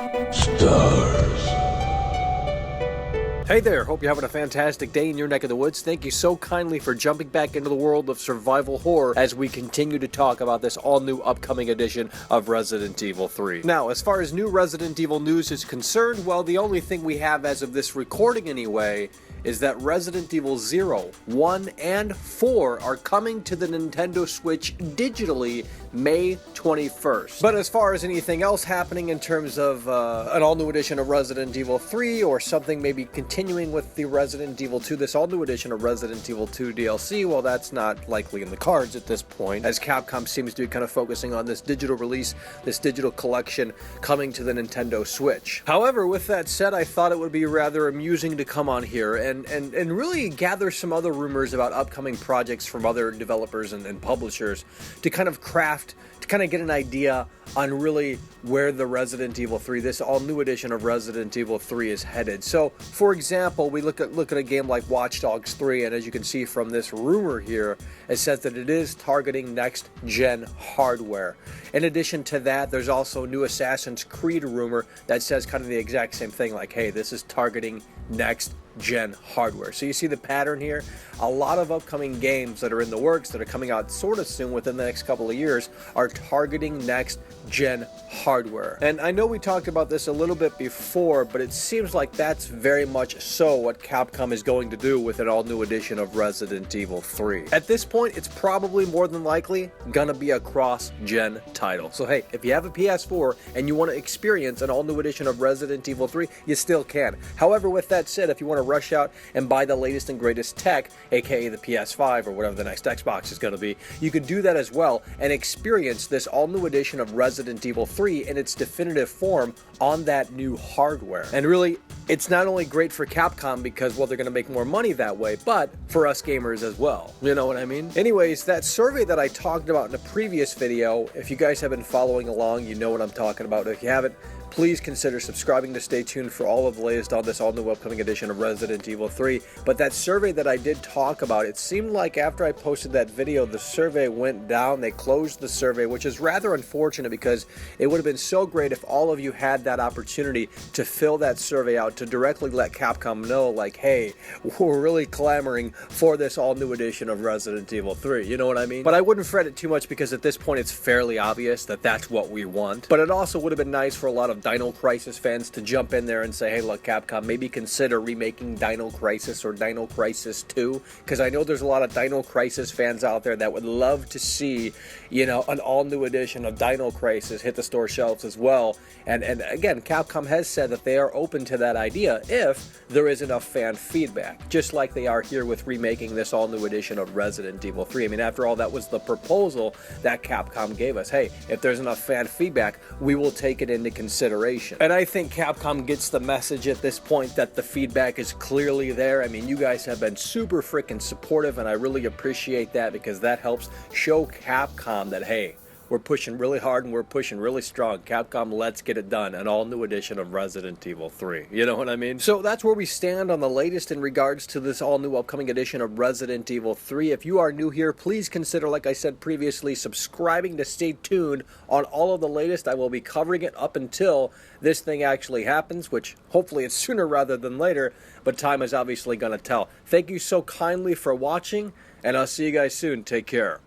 Stars. Hey there, hope you're having a fantastic day in your neck of the woods. Thank you so kindly for jumping back into the world of survival horror as we continue to talk about this all-new upcoming edition of Resident Evil 3. Now, as far as new Resident Evil news is concerned, well, the only thing we have as of this recording anyway is that Resident Evil 0, 1, and 4 are coming to the Nintendo Switch digitally May 21st. But as far as anything else happening in terms of an all-new edition of Resident Evil 3 or something maybe continuing with the Resident Evil 2, this all-new edition of Resident Evil 2 DLC, well, that's not likely in the cards at this point, as Capcom seems to be kind of focusing on this digital release, this digital collection coming to the Nintendo Switch. However, with that said, I thought it would be rather amusing to come on here and really gather some other rumors about upcoming projects from other developers and publishers to kind of get an idea on really where the Resident Evil 3, this all-new edition of Resident Evil 3 is headed. So, for example, we look at a game like Watch Dogs 3, and as you can see from this rumor here, it says that it is targeting next-gen hardware. In addition to that, there's also a new Assassin's Creed rumor that says kind of the exact same thing, like, hey, this is targeting next-gen hardware. So you see the pattern here? A lot of upcoming games that are in the works, that are coming out sort of soon within the next couple of years, are targeting next-gen hardware. And I know we talked about this a little bit before, but it seems like that's very much so what Capcom is going to do with an all-new edition of Resident Evil 3. At this point, it's probably more than likely gonna be a cross-gen title. So hey, if you have a PS4 and you want to experience an all-new edition of Resident Evil 3, you still can. However, with that said, if you want to rush out and buy the latest and greatest tech, aka the PS5 or whatever the next Xbox is going to be, you can do that as well and experience this all-new edition of Resident Evil 3 in its definitive form on that new hardware. And really, it's not only great for Capcom because, well, they're going to make more money that way, but for us gamers as well. You know what I mean? Anyways, that survey that I talked about in a previous video, if you guys have been following along, you know what I'm talking about. If you haven't, please consider subscribing to stay tuned for all of the latest on this all-new upcoming edition of Resident Evil 3. But that survey that I did talk about, it seemed like after I posted that video, the survey went down. They closed the survey, which is rather unfortunate because it would have been so great if all of you had that opportunity to fill that survey out, to directly let Capcom know, like, hey, we're really clamoring for this all-new edition of Resident Evil 3. You know what I mean? But I wouldn't fret it too much because at this point it's fairly obvious that that's what we want. But it also would have been nice for a lot of Dino Crisis fans to jump in there and say, hey, look, Capcom, maybe consider remaking Dino Crisis or Dino Crisis 2, because I know there's a lot of Dino Crisis fans out there that would love to see, you know, an all-new edition of Dino Crisis hit the store shelves as well. And again, Capcom has said that they are open to that idea if there is enough fan feedback, just like they are here with remaking this all-new edition of Resident Evil 3. I mean, after all, that was the proposal that Capcom gave us. Hey, if there's enough fan feedback, we will take it into consideration. And I think Capcom gets the message at this point that the feedback is clearly there. I mean, you guys have been super freaking supportive, and I really appreciate that because that helps show Capcom that, hey, we're pushing really hard and we're pushing really strong. Capcom, let's get it done. An all-new edition of Resident Evil 3. You know what I mean? So that's where we stand on the latest in regards to this all-new upcoming edition of Resident Evil 3. If you are new here, please consider, like I said previously, subscribing to stay tuned on all of the latest. I will be covering it up until this thing actually happens, which hopefully it's sooner rather than later, but time is obviously going to tell. Thank you so kindly for watching, and I'll see you guys soon. Take care.